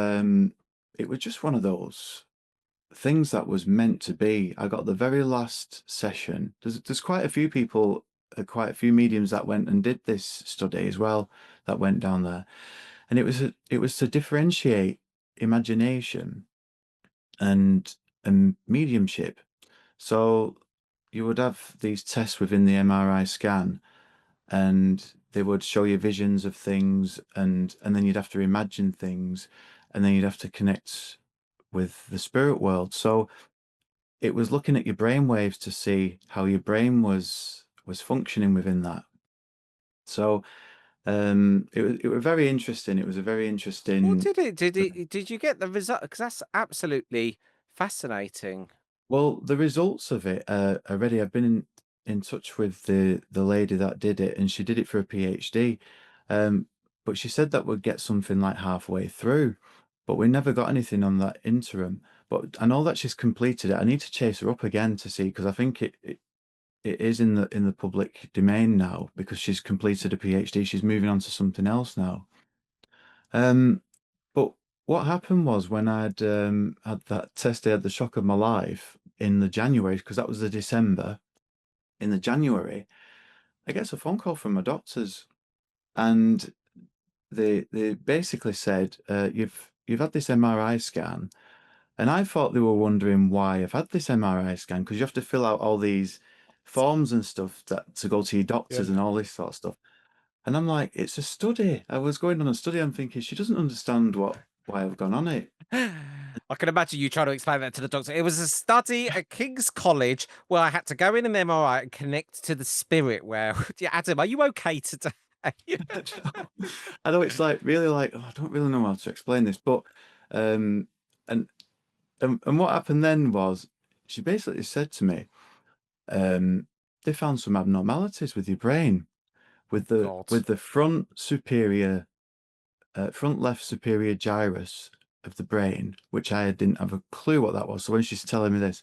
just one of those things that was meant to be. I got the very last session. There's quite a few people, quite a few mediums that went and did this study as well that went down there, and it was to differentiate imagination and mediumship. So you would have these tests within the MRI scan, and they would show you visions of things, and then you'd have to imagine things, and then you'd have to connect with the spirit world. So it was looking at your brain waves to see how your brain was functioning within that. So it was very interesting. It was a very What interesting. did you get the result? Because that's absolutely fascinating. Well, the results of it already. I've been in touch with the lady that did it, and she did it for a PhD. Um, but she said that we'd get something like halfway through, but we never got anything on that interim. But I know that she's completed it. I need to chase her up again to see because I think it is in the public domain now because she's completed a PhD. She's moving on to something else now. Um, but what happened was when I'd had that test, I had the shock of my life in the January, because that was the December. In the January, I get a phone call from my doctors, and they basically said, you've had this MRI scan, and I thought they were wondering why I've had this MRI scan because you have to fill out all these forms and stuff that to go to your doctors Yeah. and all this sort of stuff. And I'm like, it's a study. I was going on a study. I'm thinking she doesn't understand why I've gone on it. I can imagine you trying to explain that to the doctor. It was a study at King's College where I had to go in an MRI and connect to the spirit where yeah, Adam, are you okay today? I know it's like really like, oh, I don't really know how to explain this, but um and and what happened then was she basically said to me, um, they found some abnormalities with your brain, God. with the front left superior gyrus of the brain, which I didn't have a clue what that was. So when she's telling me this,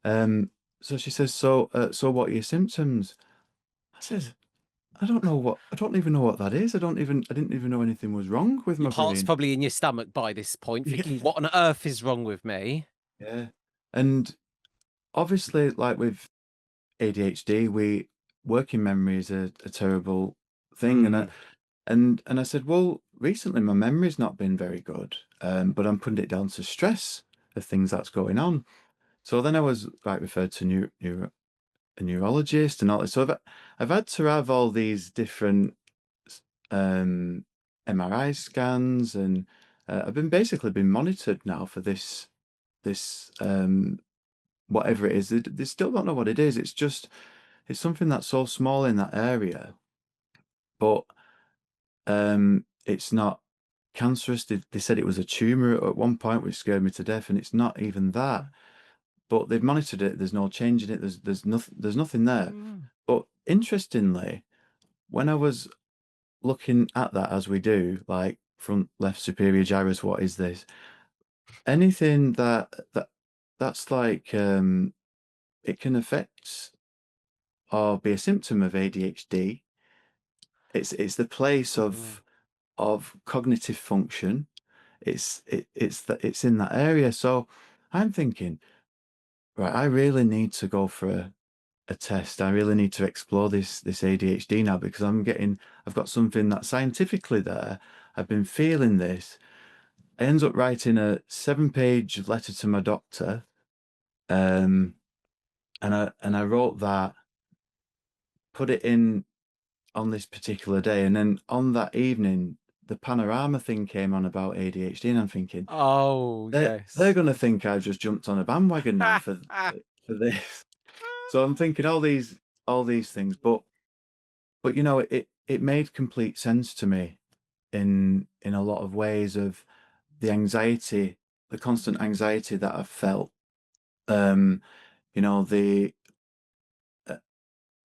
um, so she says, so what are your symptoms? I says, I don't even know what that is. I didn't even know anything was wrong with Your my heart's brain. probably in your stomach by this point, Yeah. thinking, what on earth is wrong with me? Yeah. And obviously, like with ADHD, we working memory is a terrible thing. Mm. And I said, well, recently my memory's not been very good, but I'm putting it down to stress of things that's going on. So then I was like referred to a neurologist and all this. So I've had to have all these different um, MRI scans, and I've been basically been monitored now for this whatever it is. They still don't know what it is. It's something that's so small in that area, but it's not cancerous. They said it was a tumor at one point, which scared me to death, and it's not even that. But they've monitored it. There's no change in it. There's nothing there. Mm. But interestingly, when I was looking at that as we do, like front left superior gyrus. What is this? Anything that's like it can affect or be a symptom of ADHD. It's the place Mm. of cognitive function. It's in that area. So I'm thinking, right, I really need to go for a test. I really need to explore this ADHD now because I've got something that scientifically there. I've been feeling this. I end up writing a 7-page letter to my doctor. Um, and I wrote that, put it in on this particular day, and then on that evening, the panorama thing came on about ADHD, and I'm thinking Oh, they're yes. gonna think I've just jumped on a bandwagon now for this. So I'm thinking all these things, but you know, it made complete sense to me in a lot of ways of the anxiety, the constant anxiety that I've felt. Um, you know, the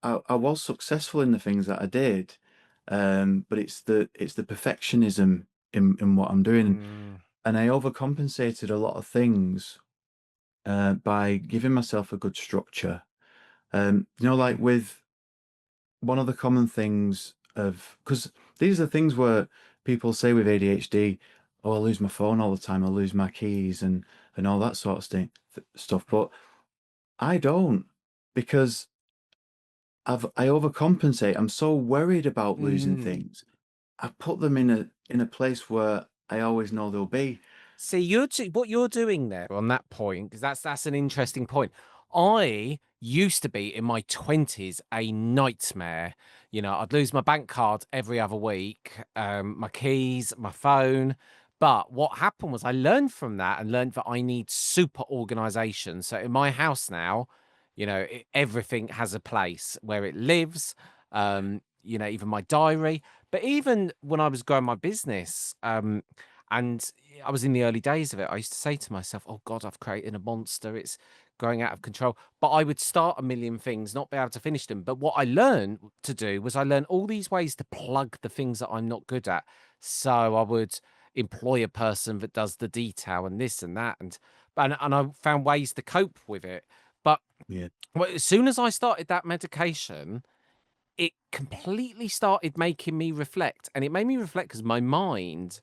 uh, I was successful in the things that I did, but it's the perfectionism in what I'm doing, Mm, and I overcompensated a lot of things by giving myself a good structure. You know, like mhm, with one of the common things of because these are things where people say with ADHD, "Oh, I lose my phone all the time. I lose my keys and all that sort of stuff." But I don't because I overcompensate. I'm so worried about losing mm. things. I put them in a place where I always know they'll be. See, what you're doing there on that point, because that's an interesting point. I used to be in my 20s a nightmare. You know, I'd lose my bank card every other week, my keys, my phone. But what happened was I learned from that and learned that I need super organization. So in my house now, you know, everything has a place where it lives. You know, even my diary. But even when I was growing my business, and I was in the early days of it. I used to say to myself, "Oh God, I've created a monster. It's going out of control." But I would start a million things, not be able to finish them. But what I learned to do was I learned all these ways to plug the things that I'm not good at. So I would employ a person that does the detail and this and that, and I found ways to cope with it. But Yeah. as soon as I started that medication, it completely started making me reflect, and it made me reflect because my mind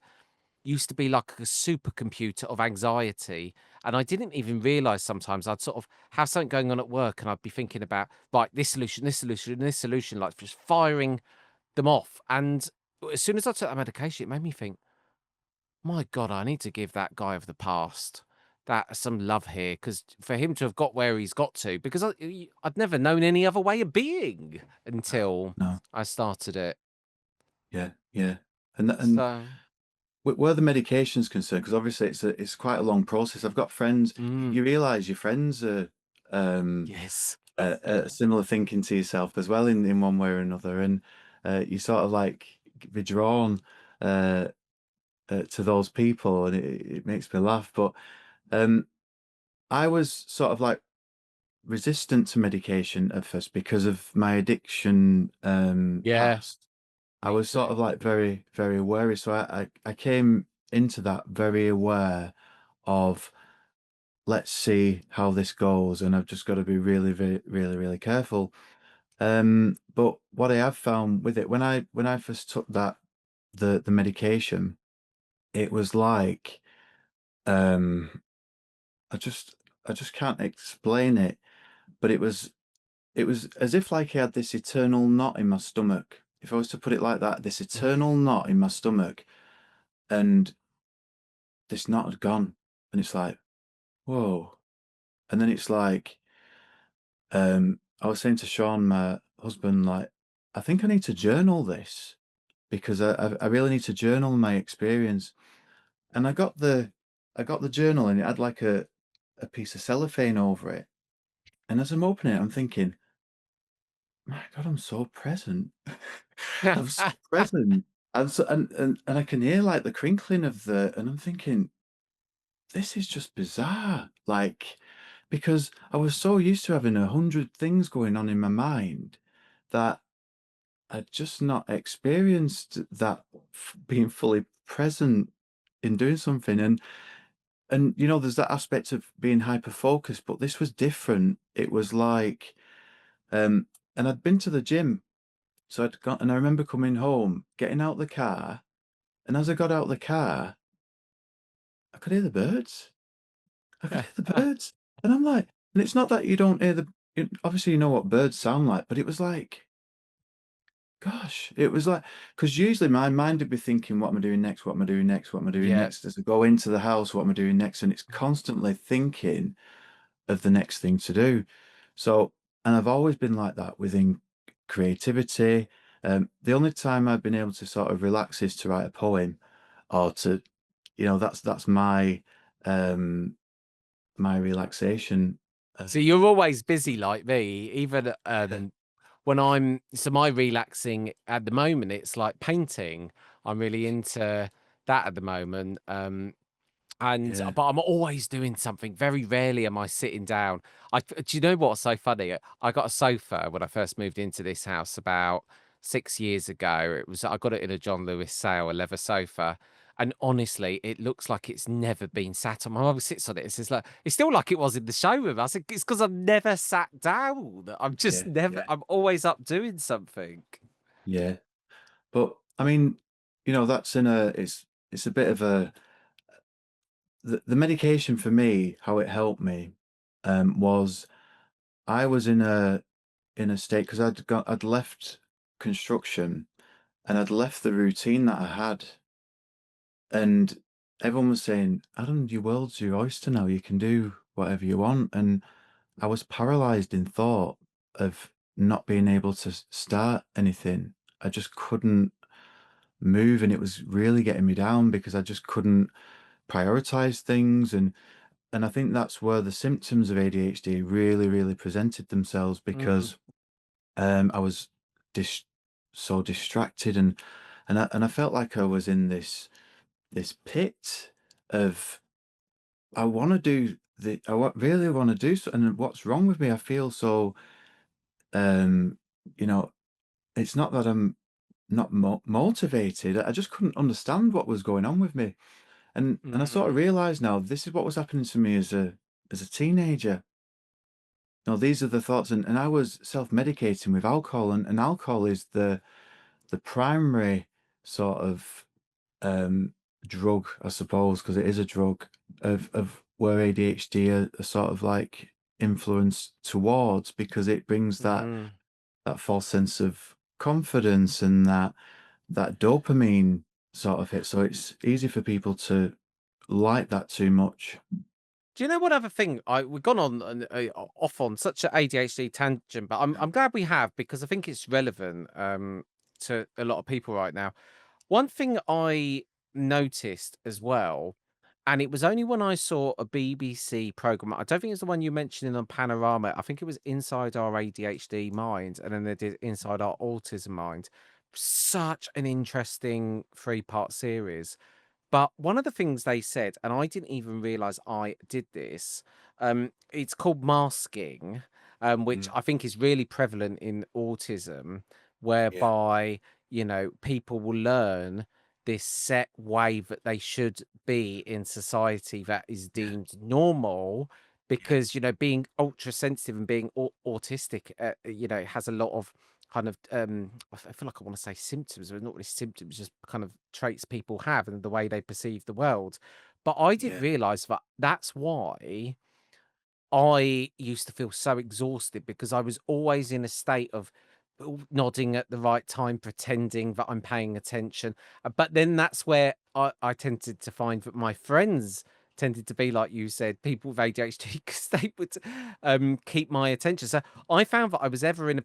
used to be like a supercomputer of anxiety. And I didn't even realize sometimes I'd sort of have something going on at work and I'd be thinking about, right, this solution, this solution, this solution, like just firing them off. And as soon as I took that medication, it made me think, my God, I need to give that guy of the past that some love here. Because for him to have got where he's got to, because I'd never known any other way of being No. until No. I started it. Yeah. Yeah. And So, where the medication's concerned, because obviously it's quite a long process. I've got friends. mm, You realize your friends are um, yes. similar thinking to yourself as well in one way or another, and you sort of like be drawn uh, to those people, and it makes me laugh. But um, I was sort of like resistant to medication at first because of my addiction Yeah, past. I me was sort too. of like very, very wary. So I came into that very aware of let's see how this goes, and I've just got to be really, really, really careful. But what I have found with it, when I first took the medication, it was like um I just I just can't explain it, but it was as if like I had this eternal knot in my stomach. If I was to put it like that, this eternal knot in my stomach, and this knot had gone, and it's like, whoa. And then it's like, I was saying to Sean, my husband, like, I think I need to journal this because I really need to journal my experience. And I got the journal and it had like a piece of cellophane over it. And as I'm opening it, I'm thinking, my God, I'm so present. I'm so present. And I can hear like the crinkling of and I'm thinking, this is just bizarre. Like, because I was so used to having 100 things going on in my mind that I'd just not experienced that being fully present in doing something. And you know, there's that aspect of being hyper focused, but this was different. It was like, um, and I'd been to the gym, so I'd got, and I remember coming home, getting out the car, and as I got out the car, I could hear the birds. I could hear the birds, and I'm like, and it's not that you don't hear the, obviously you know what birds sound like, but it was like, gosh, it was like, because usually my mind would be thinking, what am I doing next? What am I doing next? What am I doing Yeah. next? As I go into the house, what am I doing next? And it's constantly thinking of the next thing to do. So, and I've always been like that within creativity. The only time I've been able to sort of relax is to write a poem, or to, you know, that's um my relaxation. Uh, So you're always busy like me, even, yeah, when my relaxing at the moment, it's like painting. I'm really into that at the moment, and yeah, but I'm always doing something. Very rarely am I sitting down. Do you know what's so funny? I got a sofa when I first moved into this house about 6 years ago. I got it in a John Lewis sale, a leather sofa, and honestly, it looks like it's never been sat on. My mum sits on it and says, "Like, it's still like it was in the showroom." I said, "It's because 'cause I've never sat down. I'm just yeah, never. yeah, I'm always up doing something." yeah. But I mean, you know, that's in a, it's a bit of a, the medication for me, how it helped me, was I was in a state because I'd left construction, and I'd left the routine that I had, and everyone was saying, "Adam, your world's your oyster now. You can do whatever you want." And I was paralyzed in thought of not being able to start anything. I just couldn't move, and it was really getting me down because I just couldn't prioritize things. And I think that's where the symptoms of ADHD really presented themselves, Mm. because I was dis so distracted, and I felt like I was in this pit of, I want to do the, really want to do so, and what's wrong with me? I feel so, um you know, it's not that I'm not motivated. I just couldn't understand what was going on with me. And I sort of Mm. realized now this is what was happening to me as a teenager. No, these are the thoughts, and I was self-medicating with alcohol, and alcohol is the primary sort of um drug, I suppose, because it is a drug of where ADHD are sort of like influenced towards, because it brings Mm. that false sense of confidence, and that dopamine sort of hit. So it's easy for people to like that too much. Do you know what other thing we've gone on off on such an ADHD tangent, but I'm glad we have because I think it's relevant to a lot of people right now. One thing I noticed as well, and it was only when I saw a BBC program. I don't think it's the one you mentioned on Panorama. I think it was Inside Our ADHD Mind, and then they did Inside Our Autism Mind. Such an interesting three-part series, but one of the things they said, and I didn't even realize I did this, it's called masking, which Mm. I think is really prevalent in autism, Yeah, whereby, people will learn this set way that they should be in society that is yeah, deemed normal yeah, because, being ultra sensitive and being autistic, has a lot of kind of I feel like I want to say symptoms, but not really symptoms, just kind of traits people have and the way they perceive the world. But I didn't yeah, realize that that's why I used to feel so exhausted because I was always in a state of nodding at the right time, pretending that I'm paying attention. But then that's where I tended to find that my friends tended to be like you said, people with ADHD, because they would keep my attention. So I found that I was ever in a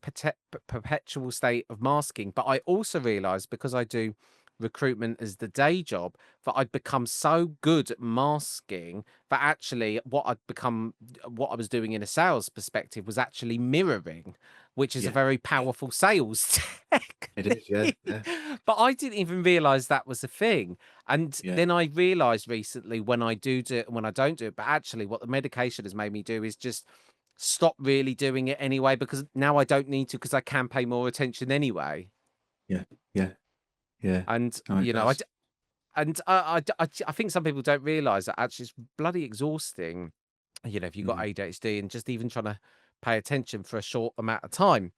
perpetual state of masking. But I also realized because I do recruitment as the day job that I'd become so good at masking that actually what I was doing in a sales perspective was actually mirroring, which is a yeah, very yeah. powerful sales It is. Yeah, technique. yeah, But I didn't even realize that was a thing. And yeah, then I realized recently when I do it and when I don't do it, but actually what the medication has made me do is just stop really doing it anyway because now I don't need to because I can pay more attention anyway. Yeah, yeah, yeah. And, No, it does. I think some people don't realise that actually it's bloody exhausting, if you've got Mm, ADHD and just even trying to pay attention for a short amount of time.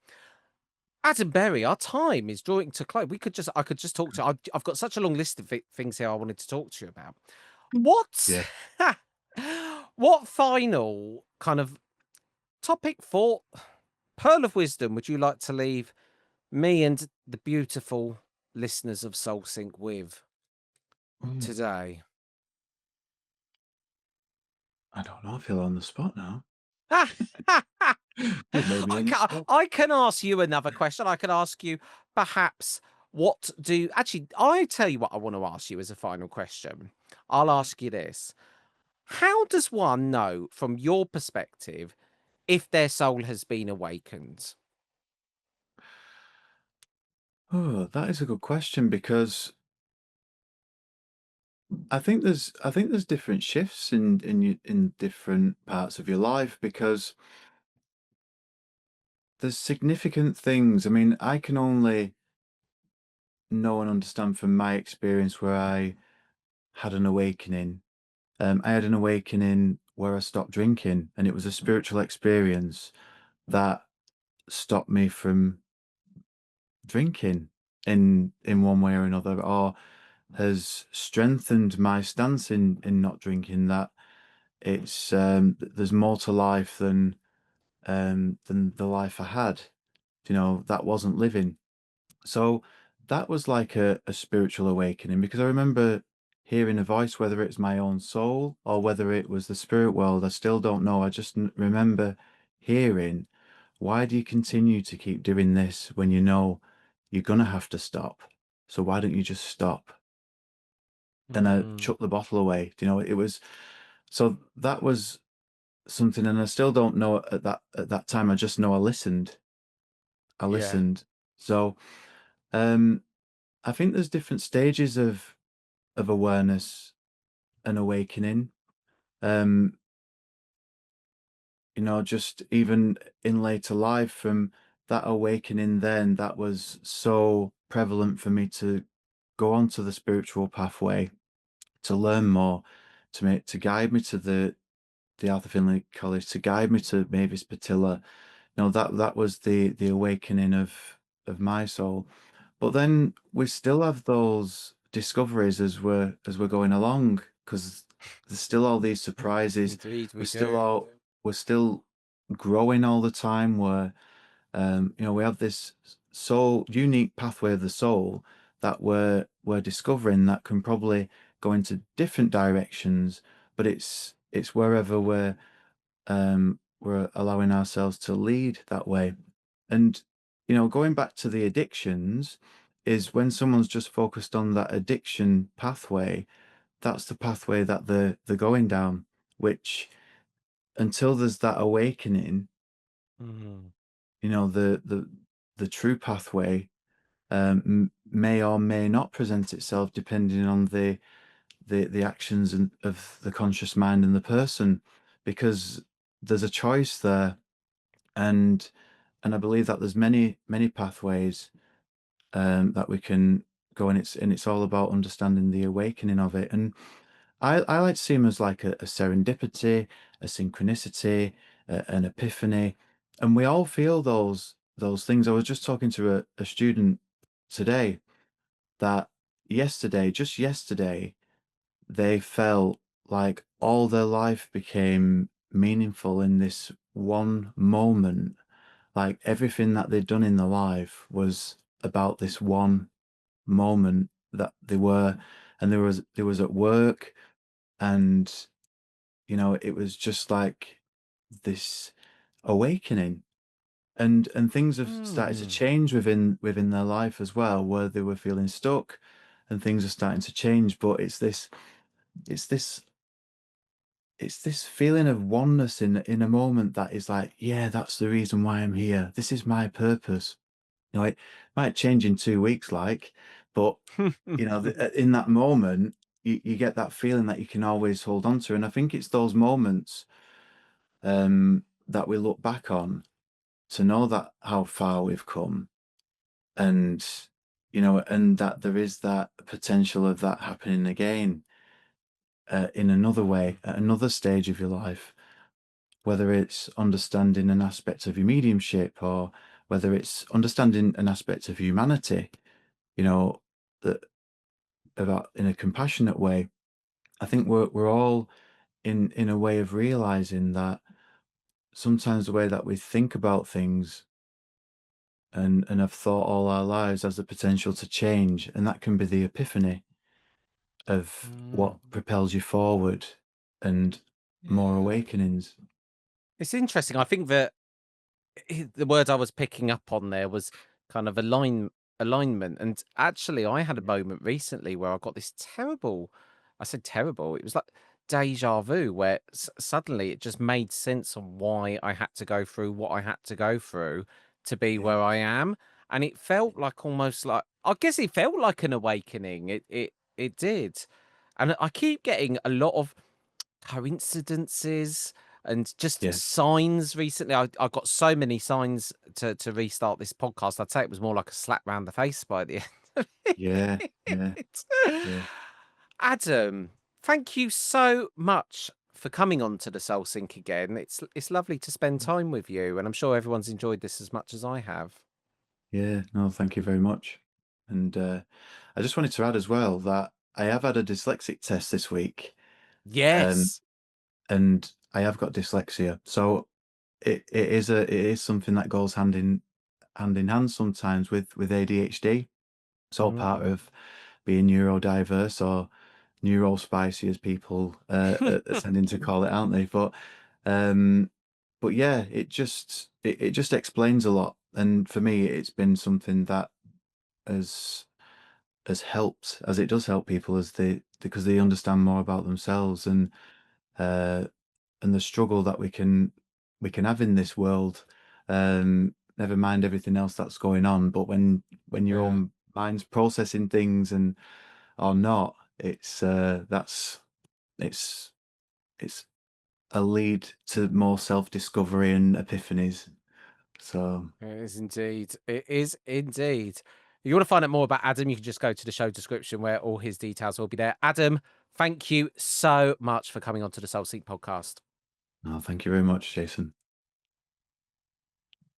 Adam Berry, our time is drawing to close. I could just talk to I've got such a long list of things here I wanted to talk to you about. What yeah. what final kind of topic for pearl of wisdom would you like to leave me and the beautiful listeners of Soul Sync with Mm, today? I don't know. I feel on the spot now. I You've made me on the spot. can ask you another question. I can ask you perhaps I tell you what I want to ask you as a final question. I'll ask you this. How does one know from your perspective if their soul has been awakened? Oh, that is a good question because I think there's different shifts in different parts of your life because there's significant things. I mean, I can only know and understand from my experience where I had an awakening. I had an awakening where I stopped drinking, and it was a spiritual experience that stopped me from drinking in one way or another, or has strengthened my stance in not drinking. That it's there's more to life than the life I had. You know, that wasn't living. So that was like a spiritual awakening because I remember hearing a voice, whether it's my own soul or whether it was the spirit world. I still don't know. I just remember hearing, why do you continue to keep doing this when you know you're going to have to stop? So why don't you just stop? Then I Mm, chucked the bottle away. You know, it was so that was something, and I still don't know at that time. I just know I listened. I yeah. listened. So um I think there's different stages of awareness and awakening. Um, you know, just even in later life, from that awakening, then that was so prevalent for me to go onto the spiritual pathway, to learn more, to guide me to the Arthur Findlay College, to guide me to Mavis Patilla. You know, that was the awakening of my soul. But then we still have those discoveries as we're going along, because there's still all these surprises. Indeed, We're we still do. all we're still growing all the time. Where you know, we have this soul unique pathway of the soul that we're discovering that can probably go into different directions, but it's wherever we're allowing ourselves to lead that way. And, you know, going back to the addictions, is when someone's just focused on that addiction pathway, that's the pathway that they're going down, which until there's that awakening, Mm, you know, the true pathway may or may not present itself depending on the actions of the conscious mind and the person, because there's a choice there. and and I believe that there's many pathways that we can go, and it's all about understanding the awakening of it. And I like to see them as like a serendipity, a synchronicity, an epiphany, and we all feel those things. I was just talking to a student today that just yesterday, they felt like all their life became meaningful in this one moment. Like everything that they'd done in their life was about this one moment that they were, and there was at work, and you know, it was just like this awakening, and things have started to mm, change within their life as well, where they were feeling stuck, and things are starting to change. But it's this it's this feeling of oneness in a moment that is like, yeah, that's the reason why I'm here. This is my purpose. You know, it might change in 2 weeks, like, but you know, in that moment, you get that feeling that you can always hold on to. And I think it's those moments that we look back on to know that how far we've come, and and that there is that potential of that happening again in another way, at another stage of your life, whether it's understanding an aspect of your mediumship or whether it's understanding an aspect of humanity, you know, that about in a compassionate way. I think we're all in a way of realizing that sometimes the way that we think about things and have thought all our lives has the potential to change, and that can be the epiphany of Mm, what propels you forward and more yeah. awakenings. It's interesting. I think that the word I was picking up on there was kind of alignment. And actually, I had a Yeah. moment recently where I got this terrible, I said terrible, it was like deja vu, where suddenly it just made sense on why I had to go through what I had to go through to be Yeah. where I am. And it felt like almost like, I guess it felt like an awakening. It did. And I keep getting a lot of coincidences and just Yeah. signs recently. I got so many signs to restart this podcast. I'd say it was more like a slap round the face by the end of Yeah. Yeah. it. Yeah. Adam, thank you so much for coming on to the Soul Sync again. It's lovely to spend time with you, and I'm sure everyone's enjoyed this as much as I have. Yeah. No, thank you very much. And I just wanted to add as well that I have had a dyslexic test this week, um, Yes. and I have got dyslexia. So it is something that goes hand in hand sometimes with ADHD. It's all part Mm. of being neurodiverse or neurospicy, as people are tending to call it, aren't they? Um, but yeah, it just explains a lot. And for me, it's been something that has has helped, as it does help people, as they because they understand more about themselves uh, and the struggle that we can have in this world. Never mind everything else that's going on, but when your Yeah. own mind's processing things and or not, it's it's a lead to more self-discovery and epiphanies. So, It is indeed. It is indeed. If you want to find out more about Adam, you can just go to the show description where all his details will be there. Adam, thank you so much for coming on to the Soul Seek podcast. no, thank you very much, Jason.